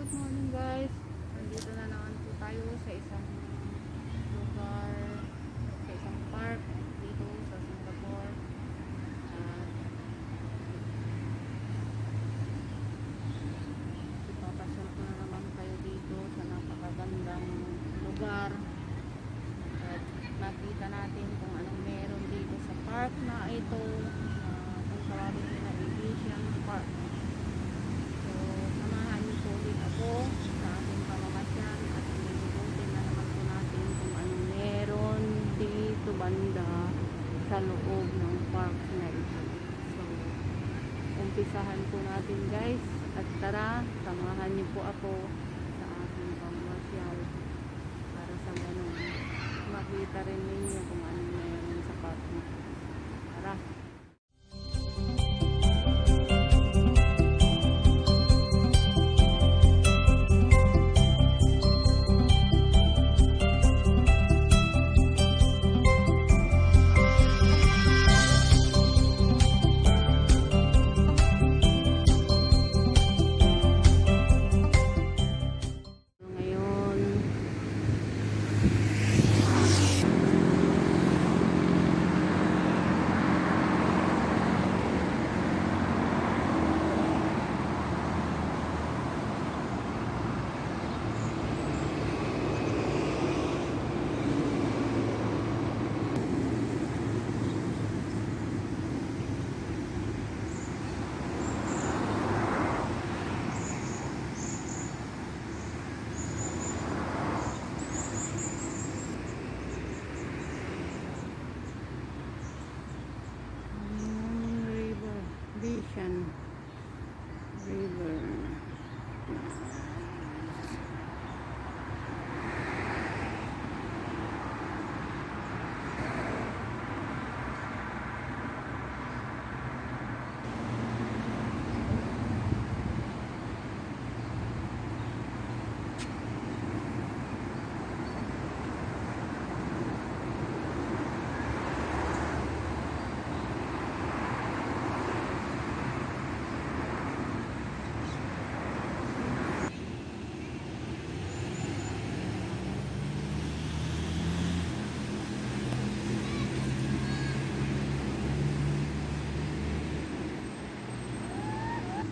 Good morning guys. Nandito na naman po tayo sa isang lugar, sa isang park dito sa Singapore. At ipapasyal ko na naman kayo dito sa napakagandang lugar. At makita natin kung anong meron dito sa park na ito. Kung tawagin nila Asian Park. Ako sa ating pamamasyal at lilibutin na naman po natin kung anong meron dito banda sa loob ng park na ito. So, umpisahan po natin guys at tara, samahan niyo po ako sa ating pamamasyal para sa ganun makita rin ninyo kung anong meron sa park na ito. Tara! River.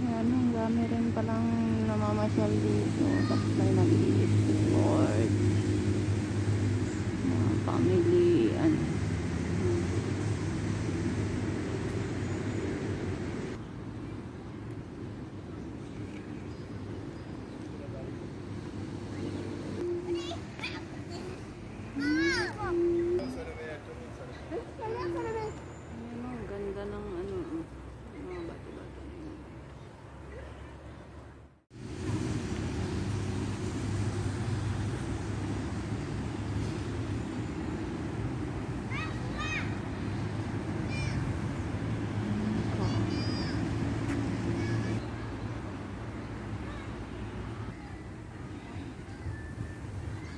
Yan, ang dami rin palang namamasyal dito. Tapos may nag-i-sport. Mga family, ano. Ayan, ang ganda ng ano, mga bato-bato.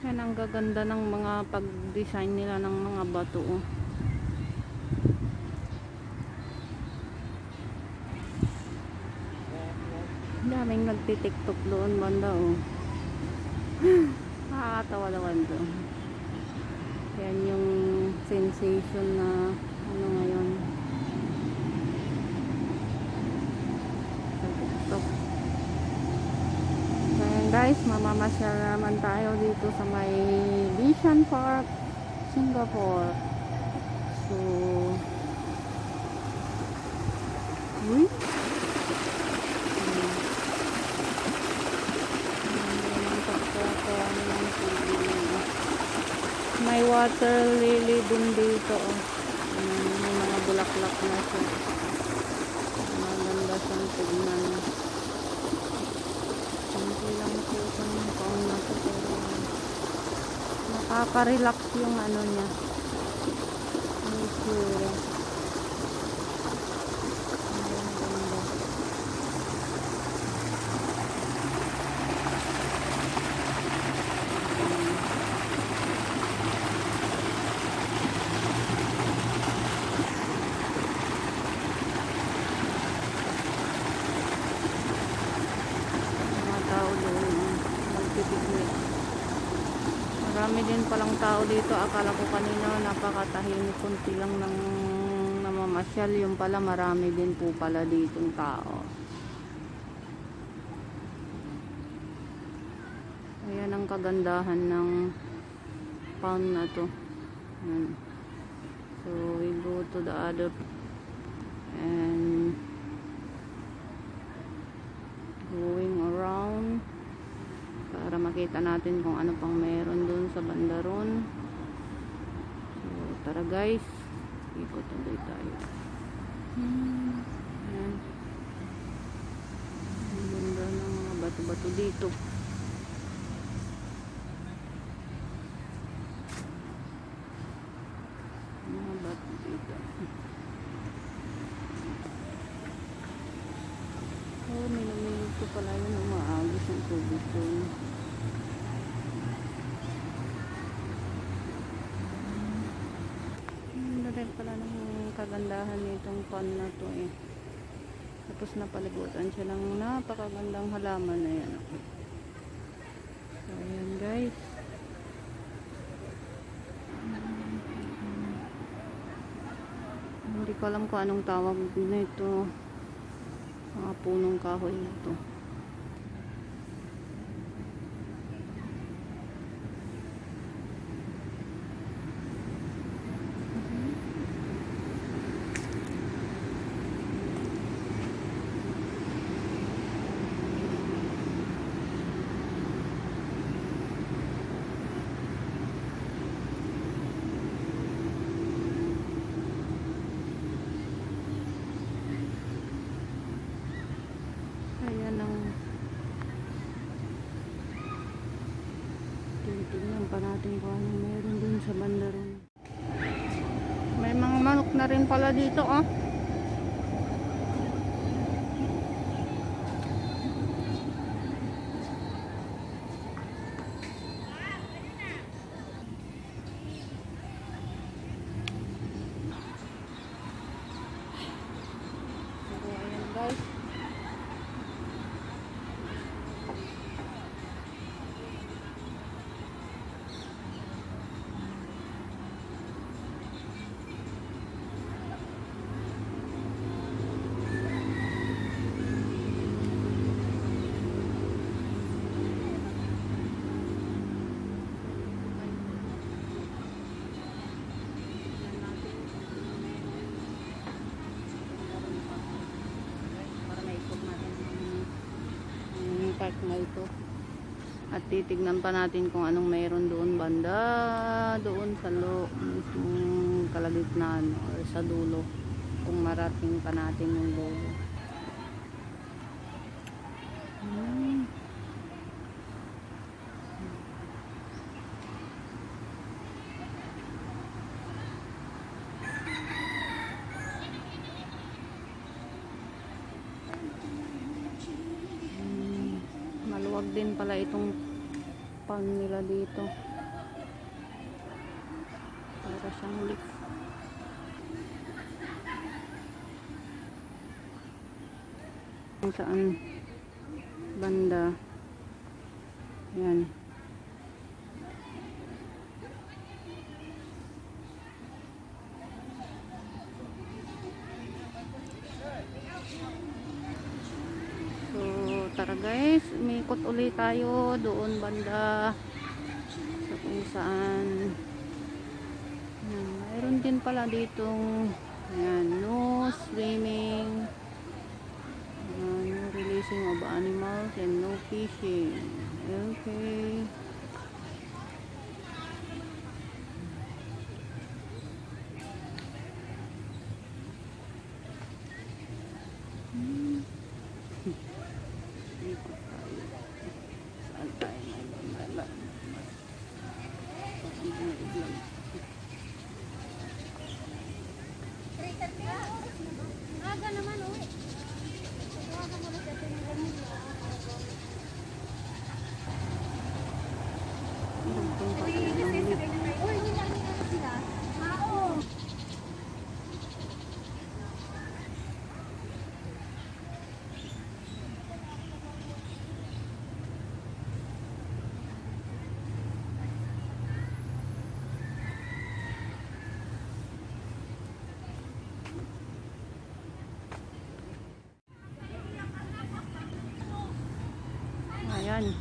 Yan ang gaganda ng mga pag-design nila ng mga bato. Oh. Daming nagtitiktok doon banda. Oh. Nakakatawa naman to. Yan yung sensation na ano ngayon. TikTok. Guys, mamamasyal naman tayo dito sa may Asian Park, Singapore. So, may water lily dun dito. May mga bulaklak na siya. Maganda siyang tignan. Lang po yung paon na ito, pero nakaka-relax yung ano niya, nature. Mga tao doon. nagpipiknik. Marami din palang tao dito. Akala ko kanina napakatahimik, kunti lang ng namamasyal. Yung pala marami din po pala ditong tao. Ayan ang kagandahan ng pond na to. Ayan. So we go to the other and going around para makita natin kung ano pang meron dun sa banda ron. So tara guys, ikot tuloy tayo. Ayan. Ang ganda ng mga bato-bato dito. Mga bato dito. Oh, minumingit ko pala yun. Umaagos ang tubig ko. Ano rin pala ng kagandahan nitong pond na to eh. Tapos napaligutan siya ng napakagandang halaman na yan. So, ayan guys. Hindi ko alam kung anong tawag nito. Mga punong kahoy nito. Ayan ang titignan pa natin kung anong meron dun sa banda ron. May mga manok na rin pala dito oh. So ayan guys. Park na ito at titignan pa natin kung anong mayroon doon banda doon sa mismong kalagitnaan or sa dulo kung marating pa natin yung dulo. Maluwag din pala itong pond nila dito. Para siyang lake. Kung saan banda. Yan. Tara guys, umikot ulit tayo doon banda sa kung saan mayroon din pala ditong no swimming, no releasing of animals and no fishing. Okay. Saan tayo magmamala? Aga naman uwi. Aga mo na sa tinignan mo. Ayan.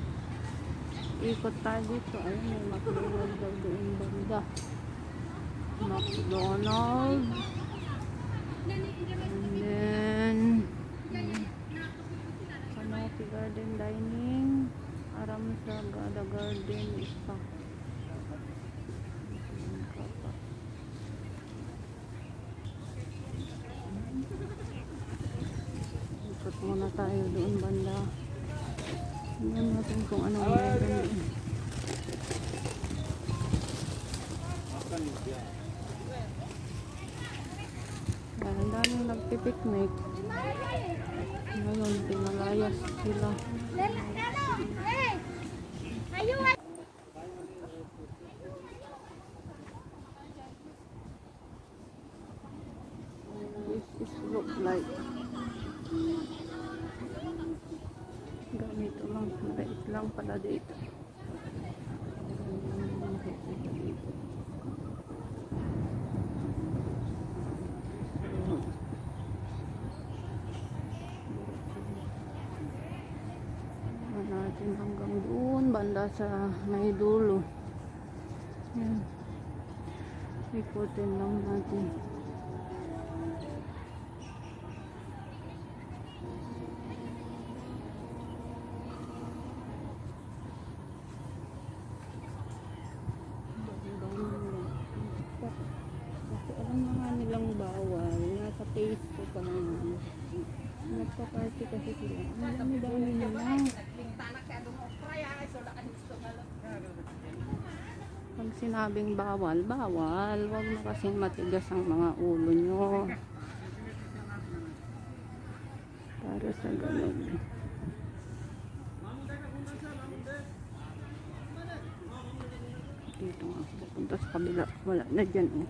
Ikot tayo dito. Ayun, may McDonald's daw doon banda. McDonald's. And then, Canopy Garden Dining. Aramsaga Garden Spa. Ikot muna tayo doon banda. Tingnan natin kung anong meron doon. Ang daming nagpipiknik. Ngayon, pinalayas sila. This is look like ganito lang, maliit lang pala dito. Natin hanggang doon banda sa may dulo. Yan. Ikutin lang natin. Kasi alam na nga nilang bawal. Nasa Facebook pa naman. Nagpa-party kasi sila. Ang dami nila. Pag sinabing bawal, bawal. Huwag na kasing matigas ang mga ulo nyo. Para sa ganun. Dito nga. Pupunta sa kabila. Wala na dyan eh.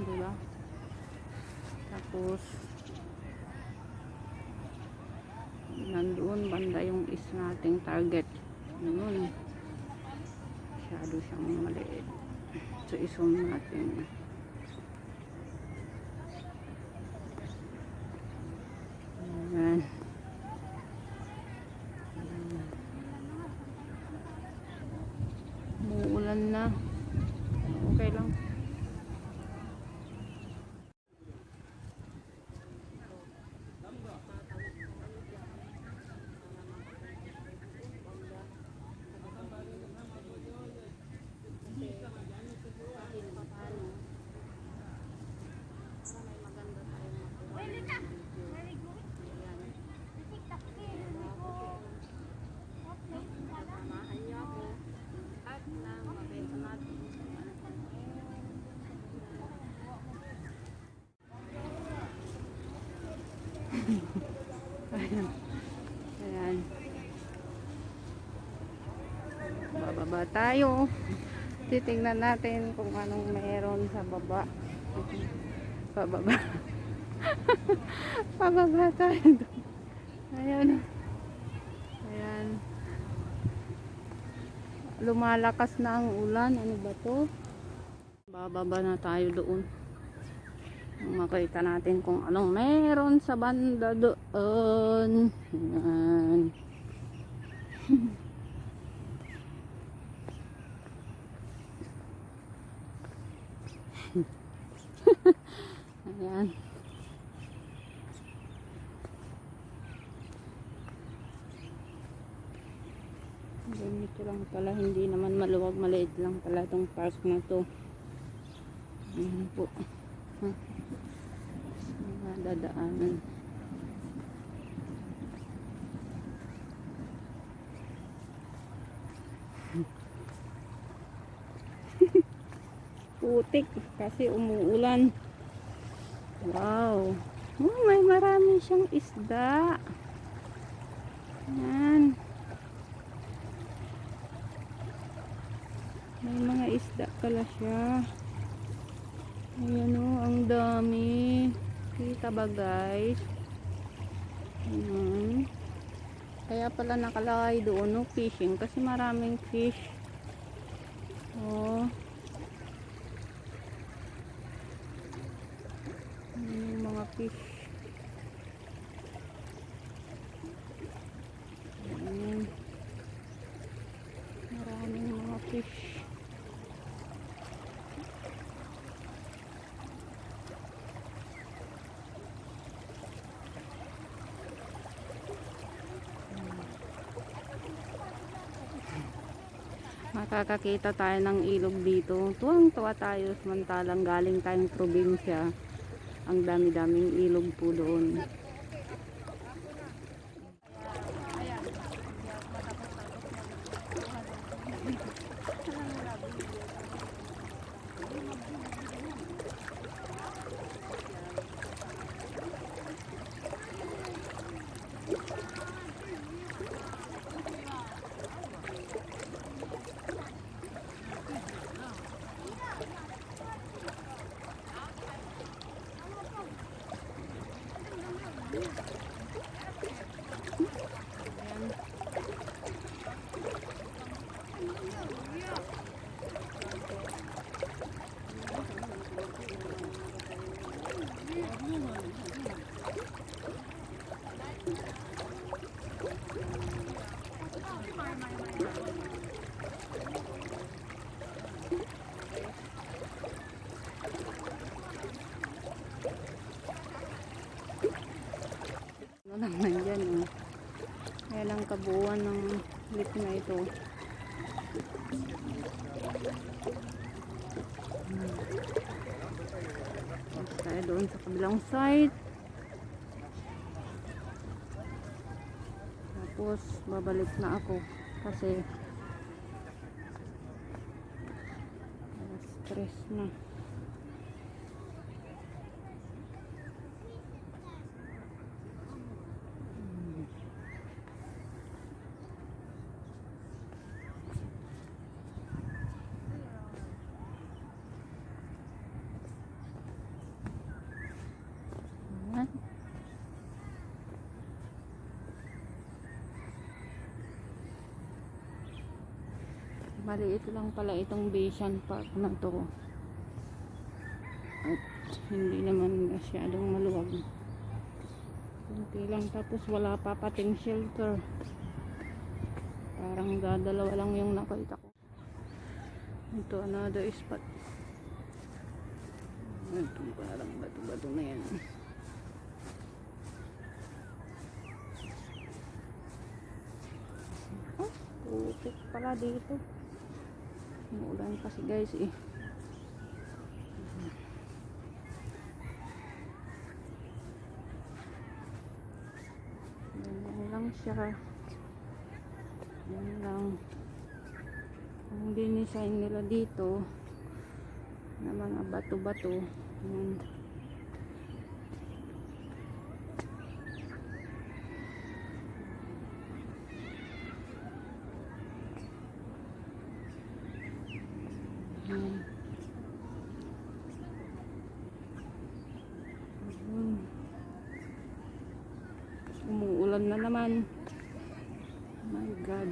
Diba? Tapos nandoon banda yung is nating target. Yun. Masyado siyang maliit. So isum natin. Ayan. Umuulan na. Okay lang. Ayan. Ayan. Bababa tayo. Titingnan natin kung anong meron sa baba. Pababa. Pababa tayo. Ayan. Ayan. Lumalakas na ang ulan. Ano ba to? Bababa na tayo doon. Makita natin kung anong meron sa banda doon. Ayan. Ayan. Ganito lang pala, hindi naman maluwag, maliit lang pala itong park na to. Ayan po. Dadaanan. Putik kasi umuulan. Wow. Oh, may marami siyang isda. Yan. May mga isda pala siya. Ayan o, ang dami. Kita ba guys? Kaya pala nakalagay doon no fishing kasi maraming fish. Oh. Yung mga fish. Maraming mga fish. Makakakita tayo ng ilog dito. Tuwang-tuwa tayo samantalang galing tayong probinsya. Ang dami-daming ilog po doon. Ano naman dyan oh. Kaya lang kabuuan ng lake na ito. Tapos tayo doon sa kabilang side. Tapos babalik na ako kasi stress na. Maliit lang pala itong Basin Park na to. At hindi naman masyadong maluwag. Kunti lang tapos wala pa pating shelter. Parang dadalawa lang yung nakita ko. Ito another spot. Ito parang bato-bato na yan. Oh, putik pala dito. Umuulan kasi guys eh. Yan lang siya. Yan lang. Ang dinisign nila dito na mga bato-bato. Yan. Umuulan na naman. My God.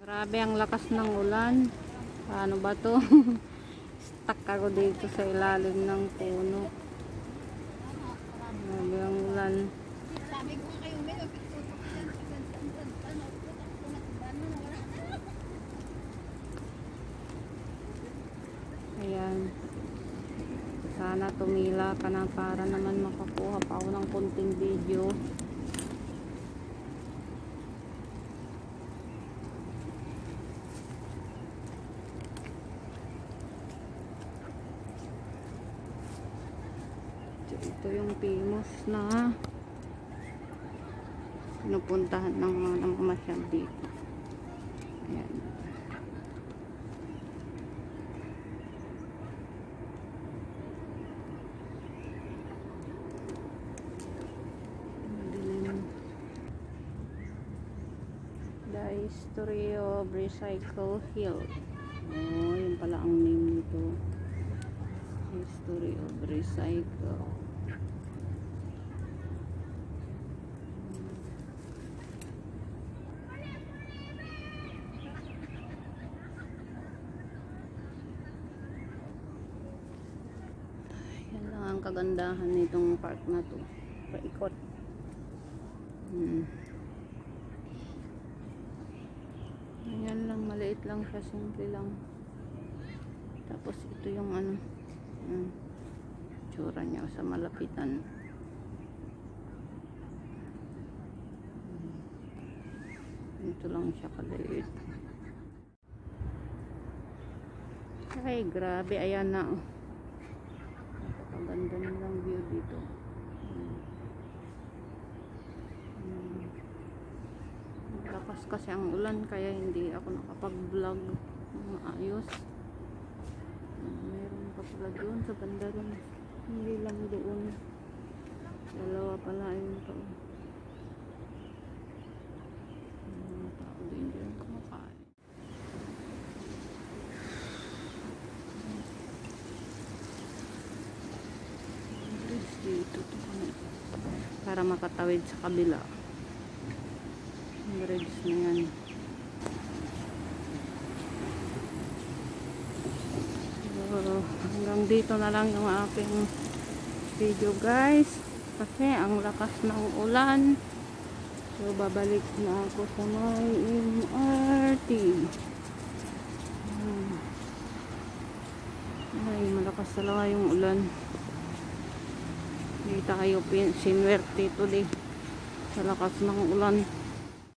Grabe ang lakas ng ulan. Paano ba to? Stuck ako dito sa ilalim ng puno. Grabe ang ulan. Ayan. Sana tumila ka na para naman makakuha pa ako ng konting video. Ito yung famous na pinupuntahan ng mga namamasyal dito. Ayan. The History of Recycle Hill. Oh, yun pala ang name nito. History of Recycle. Yan lang ang kagandahan nitong park na to. Paikot. Ayan lang, maliit lang siya, simple lang. Tapos ito yung ano, tsura niya sa malapitan. Ito lang siya kaliit. Ay, grabe, ayan na. Napakaganda nilang view dito. Lakas kasi ang ulan kaya hindi ako nakapag-vlog ng ayos. Meron pa pala doon sa banda rin. Hindi lang doon. Dalawa pala yun to. Mga tao din dyan kumakain. Dito to kami. Para makatawid sa kabila. Bridge na yan. So, hanggang dito na lang yung aking video guys, kasi ang lakas ng ulan. So babalik na ako sa may MRT. Ay, malakas talaga yung ulan. Hindi tayo sinwerte today sa lakas ng ulan.